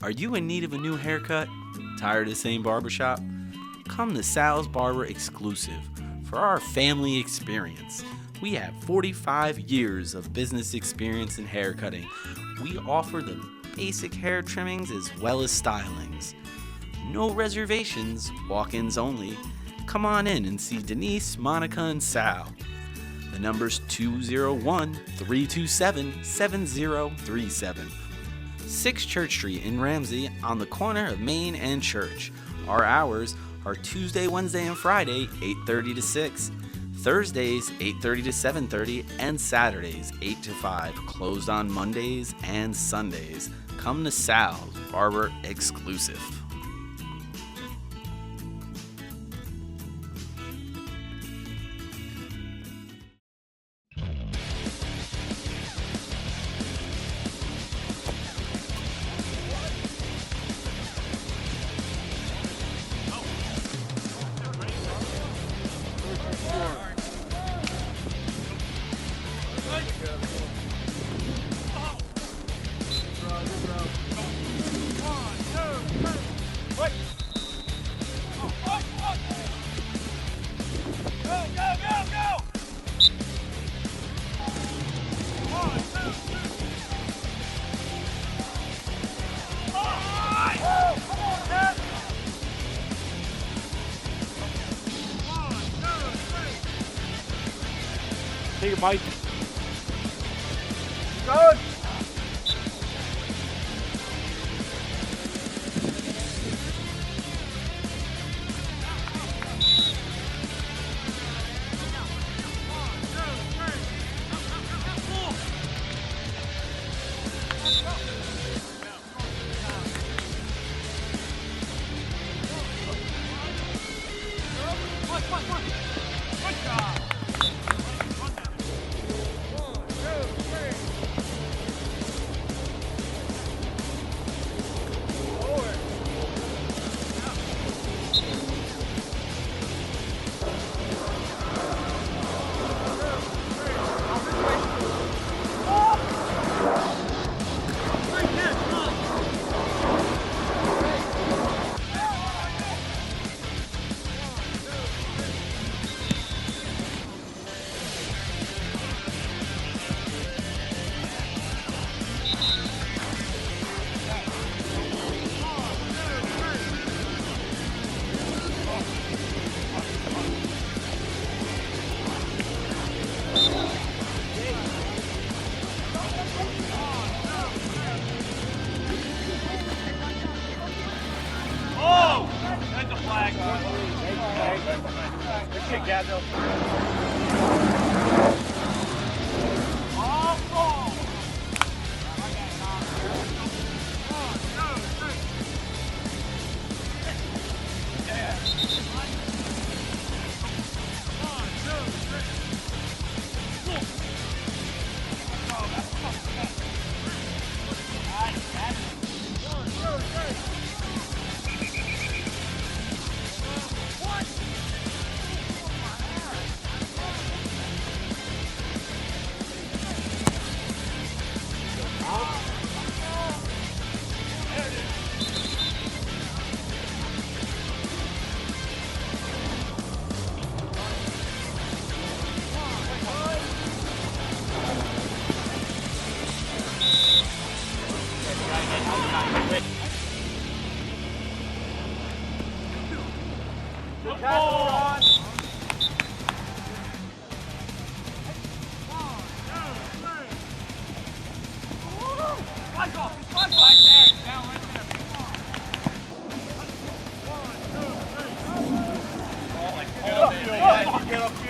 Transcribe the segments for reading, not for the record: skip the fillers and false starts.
Are you in need of a new haircut? Tired of the same barbershop? Come to Sal's Barber Exclusive for our family experience. We have 45 years of business experience in haircutting. We offer the basic hair trimmings as well as stylings. No reservations, walk-ins only. Come on in and see Denise, Monica, and Sal. The number's 201-327-7037. 6 Church Street in Ramsey on the corner of Main and Church. Our hours are Tuesday, Wednesday, and Friday, 8:30 to 6. Thursdays, 8:30 to 7:30, and Saturdays, 8 to 5. Closed on Mondays and Sundays. Come to Sal's Barber Exclusive. Take a bite. Good.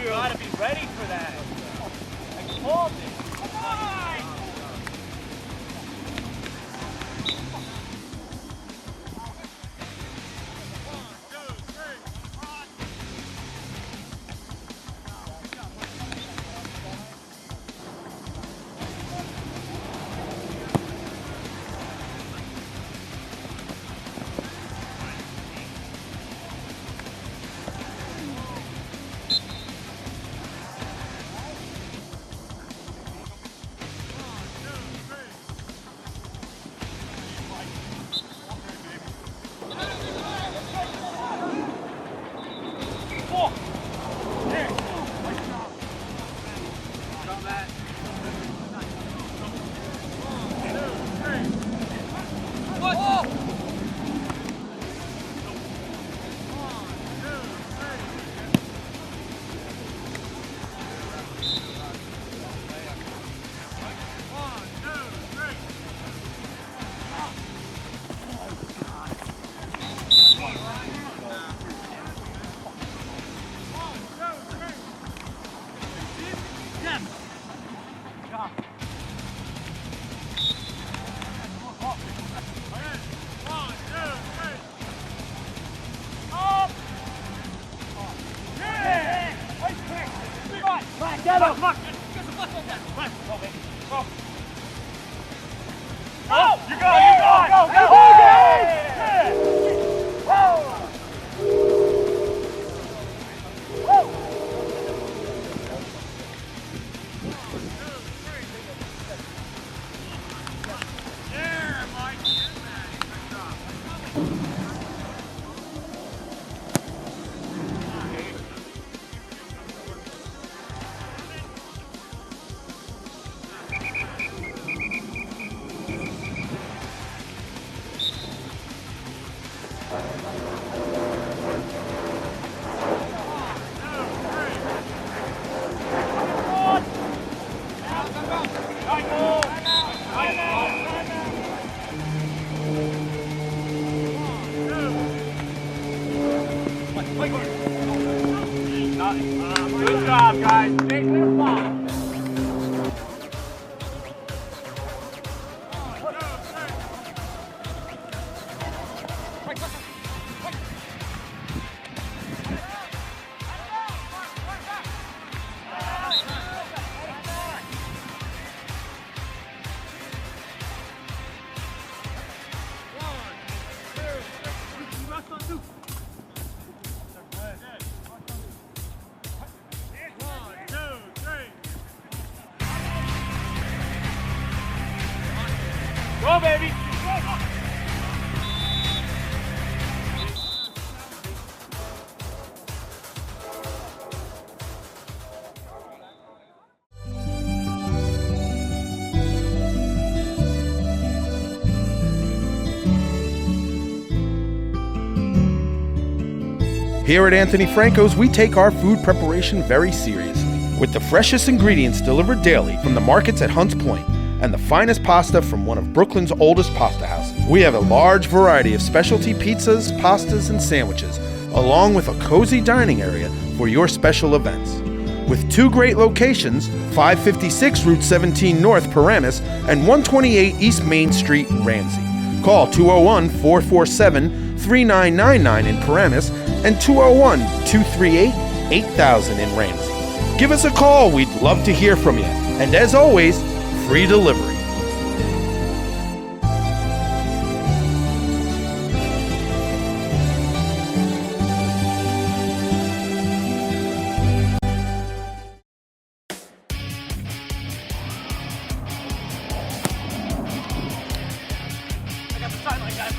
Gotta be ready for that. I called it. Come on! come on. Get some left on that. Go, baby. Go. Oh, you go. Good job, guys. Stay clear of the ball. Go, baby! Here at Anthony Franco's, we take our food preparation very seriously, with the freshest ingredients delivered daily from the markets at Hunts Point and the finest pasta from one of Brooklyn's oldest pasta houses. We have a large variety of specialty pizzas, pastas, and sandwiches, along with a cozy dining area for your special events. With two great locations, 556 Route 17 North, Paramus, and 128 East Main Street, Ramsey. Call 201-447-3999 in Paramus and 201-238-8000 in Ramsey. Give us a call, we'd love to hear from you. And as always, free delivery. I got the sideline, guys.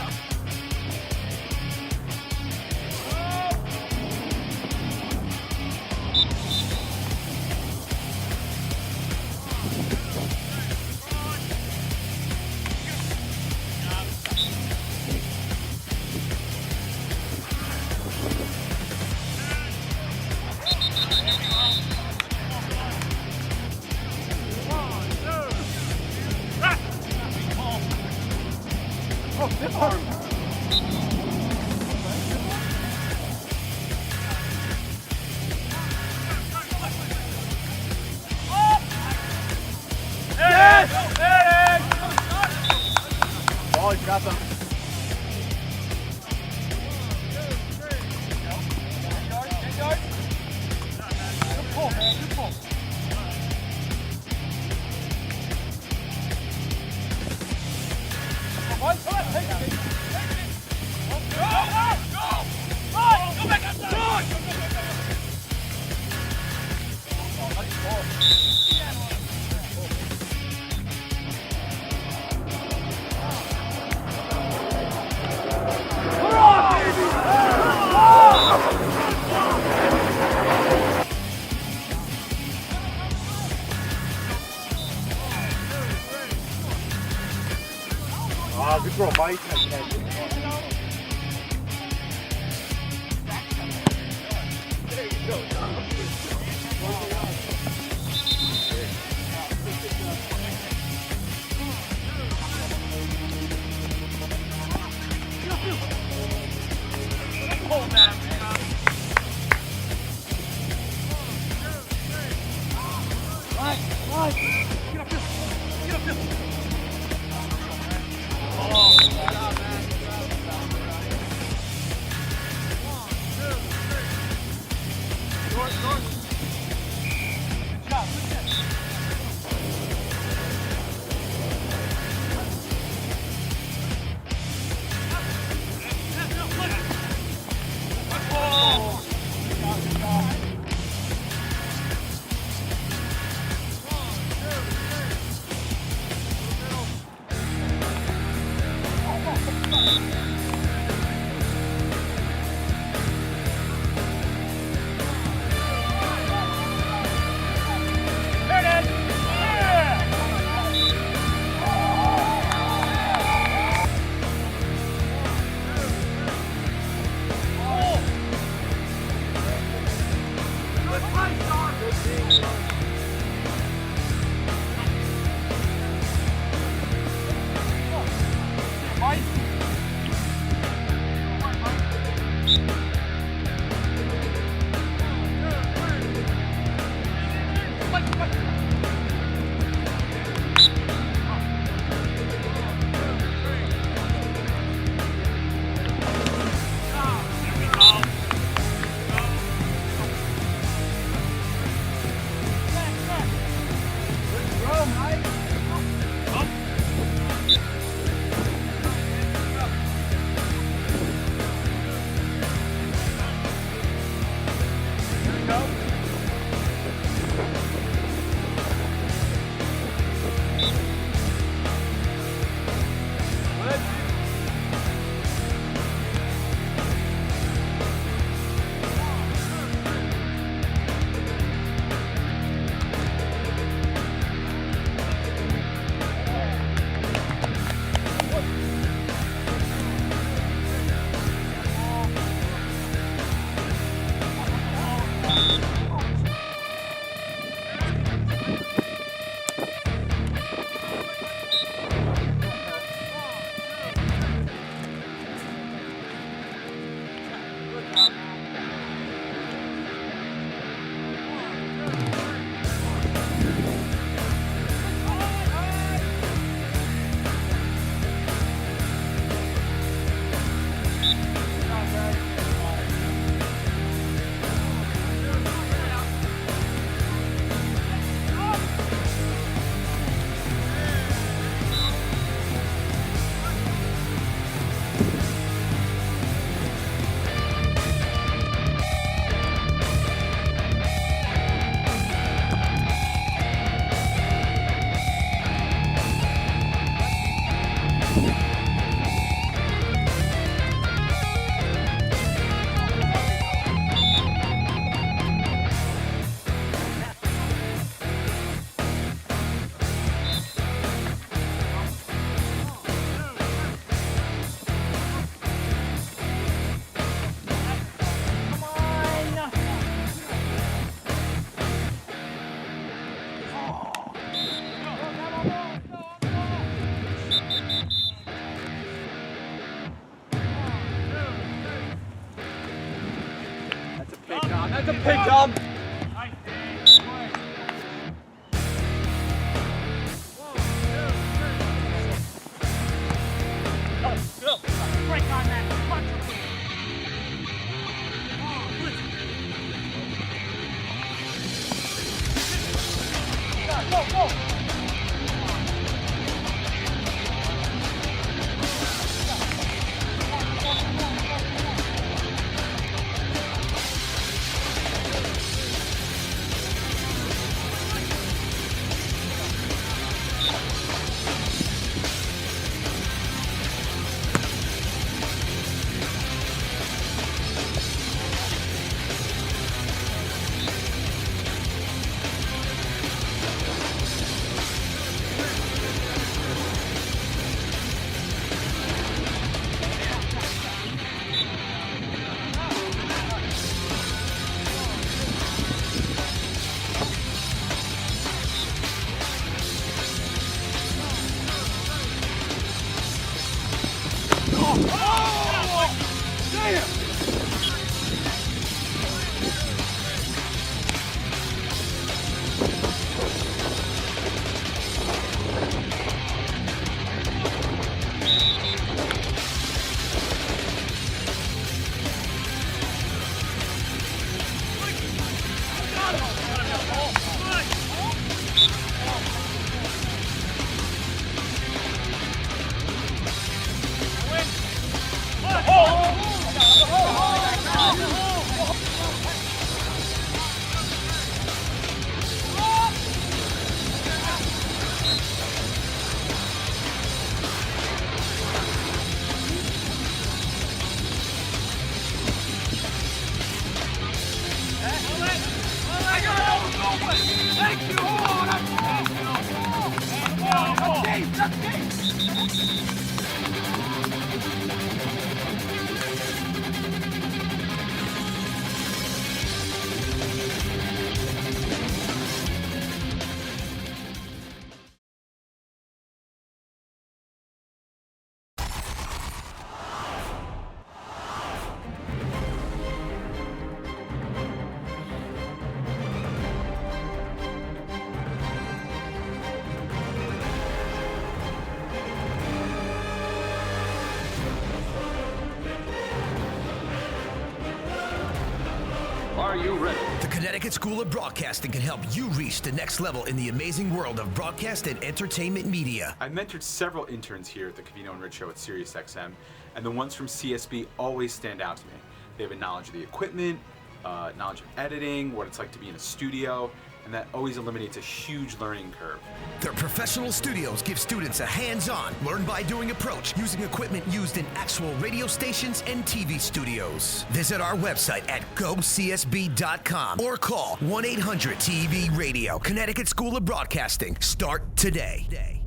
That's a pig, Dom. Break on that. Punch him. Go, go. Are you ready? The Connecticut School of Broadcasting can help you reach the next level in the amazing world of broadcast and entertainment media. I've mentored several interns here at the Covino and Rich Show at SiriusXM, and the ones from CSB always stand out to me. They have a knowledge of the equipment, knowledge of editing, what it's like to be in a studio, and that always eliminates a huge learning curve. Their professional studios give students a hands-on, learn-by-doing approach using equipment used in actual radio stations and TV studios. Visit our website at gocsb.com or call 1-800-TV-RADIO. Connecticut School of Broadcasting. Start today.